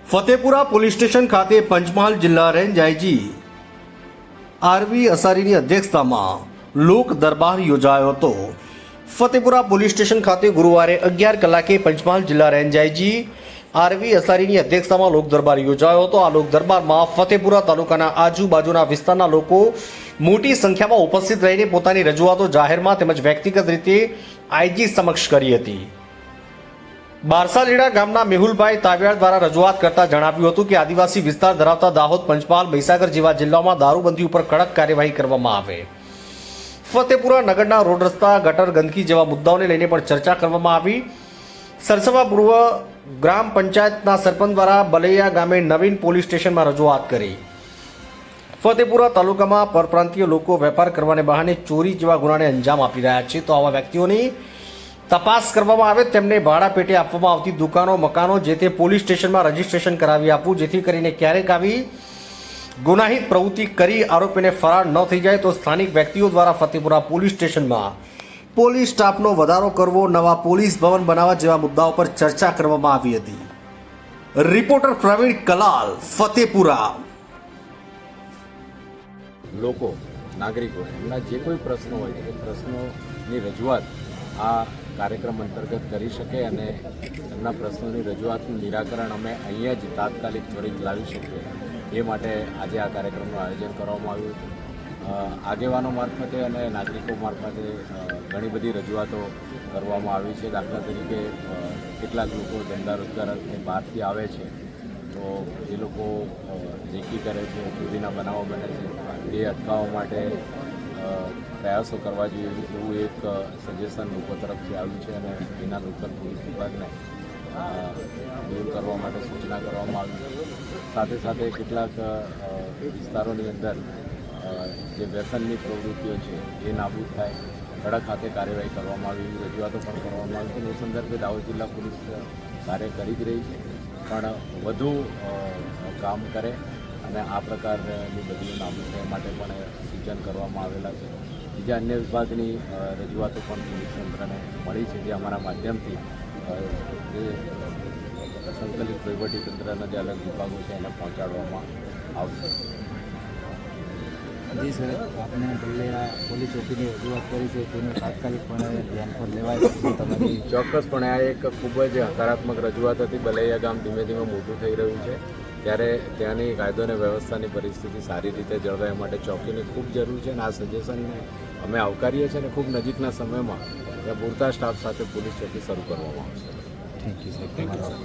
Fatepura police station ખાતે પંચમહાલ જિલ્લા range IG RV અસારીની અધ્યક્ષતામાં લોક દરબાર યોજાયો હતો। ફતેપુરા પોલીસ સ્ટેશન ખાતે ગુરુવારે 11 કલાકે પંચમહાલ જિલ્લા રેન્જ આઈજી આરવી અસારીની અધ્યક્ષતામાં લોક દરબાર યોજાયો હતો। આ લોક દરબારમાં ફતેપુરા તાલુકાના આજુબાજુના વિસ્તારના લોકો મોટી સંખ્યામાં ઉપસ્થિત રહીને પોતાની રજૂઆતો જાહેરમાં તેમજ વ્યક્તિગત રીતે આઈજી સમક્ષ કરી હતી। બારસાલીડા ગામના મેહુલભાઈ તાવિયાડ દ્વારા રજૂઆત કરતા જણાવ્યું હતું કે આદિવાસી વિસ્તાર ધરાવતા દાહોદ, પંચમહાલ, મહીસાગર જેવા જિલ્લાઓમાં દારૂબંધી ઉપર કડક કાર્યવાહી કરવામાં આવે। ફતેપુરા નગરના રોડ રસ્તા, ગટર, ગંદકી જેવા મુદ્દાઓને લઈને પણ ચર્ચા કરવામાં આવી। સરસવા પૂર્વ ગ્રામ પંચાયતના સરપંચ દ્વારા બલૈયા ગામે નવીન પોલીસ સ્ટેશનમાં રજૂઆત કરી। ફતેપુરા તાલુકામાં પરપ્રાંતીય લોકો વેપાર કરવાને બહાને ચોરી જેવા ગુનાને અંજામ આપી રહ્યા છે, તો આવા વ્યક્તિઓની તપાસ કરવામાં આવે, તેમને ભાડા પેટે આપવામાં આવતી દુકાનો, મકાનો જે તે પોલીસ સ્ટેશનમાં રજીસ્ટ્રેશન કરાવી આપવું, જેથી કરીને ક્યારેક આવી ગુનાહિત પ્રવૃત્તિ કરી આરોપીને ફરાર ન થઈ જાય। તો સ્થાનિક વ્યક્તિઓ દ્વારા ફતેપુરા પોલીસ સ્ટેશનમાં પોલીસ સ્ટાફનો વધારો કરવો, નવા પોલીસ ભવન બનાવવા જેવા મુદ્દાઓ પર ચર્ચા કરવામાં આવી હતી। રિપોર્ટર પ્રવીણ કલાલ, ફતેપુરા। લોકો, નાગરિકો એમના જે કોઈ પ્રશ્નો હોય એ પ્રશ્નોની રજૂઆત આ કાર્યક્રમ અંતર્ગત કરી શકે અને એમના પ્રશ્નોની રજૂઆતનું નિરાકરણ અમે અહીંયા જ તાત્કાલિક ત્વરિત લાવી શકીએ એ માટે આજે આ કાર્યક્રમનું આયોજન કરવામાં આવ્યું હતું। આગેવાનો મારફતે અને નાગરિકો મારફતે ઘણી બધી રજૂઆતો કરવામાં આવી છે। દાખલા તરીકે કેટલાક લોકો ધંધા રોજગાર બહારથી આવે છે તો એ લોકો રેકી કરે છે, ચોરીના બનાવો બને છે, એ અટકાવવા માટે પ્રયાસો કરવા જોઈએ એવું એક સજેશન લોકો તરફથી આવ્યું છે અને એના લોકલ પોલીસ વિભાગને દૂર કરવા માટે સૂચના કરવામાં આવી। સાથે સાથે કેટલાક વિસ્તારોની અંદર જે વ્યસનની પ્રવૃત્તિઓ છે એ નાબૂદ થાય, કડક હાથે કાર્યવાહી કરવામાં આવી, એવી રજૂઆતો પણ કરવામાં આવી છે। એ સંદર્ભે દાહોદ જિલ્લા પોલીસ કાર્ય કરી જ રહી છે, પણ વધુ કામ કરે અને આ પ્રકારની બધી નાબૂદ થવા માટે પણ સૂચન કરવામાં આવેલા છે। બીજા અન્ય વિભાગની રજૂઆતો પણ પોલીસ તંત્રને મળી છે, જે અમારા માધ્યમથી જે સંકલિત વહીવટી તંત્રના જે અલગ વિભાગો છે એને પહોંચાડવામાં આવશે। જી સર, આપણે બલ્લેયા પોલીસ ચોકીની રજૂઆત કરી છે, તેનું તાત્કાલિકપણે ધ્યાન પર લેવાય છે તમારી? ચોક્કસપણે આ એક ખૂબ જ હકારાત્મક રજૂઆત હતી। બલૈયા ગામ ધીમે ધીમે મોટું થઈ રહ્યું છે ત્યારે ત્યાંની કાયદો અને વ્યવસ્થાની પરિસ્થિતિ સારી રીતે જળવાય માટે ચોકીની ખૂબ જરૂર છે અને આ સજેશનને અમે આવકારીએ છીએ અને ખૂબ નજીકના સમયમાં ત્યાં પૂરતા સ્ટાફ સાથે પોલીસ ચોકી શરૂ કરવામાં આવશે। થેન્ક યુ સર, તમારો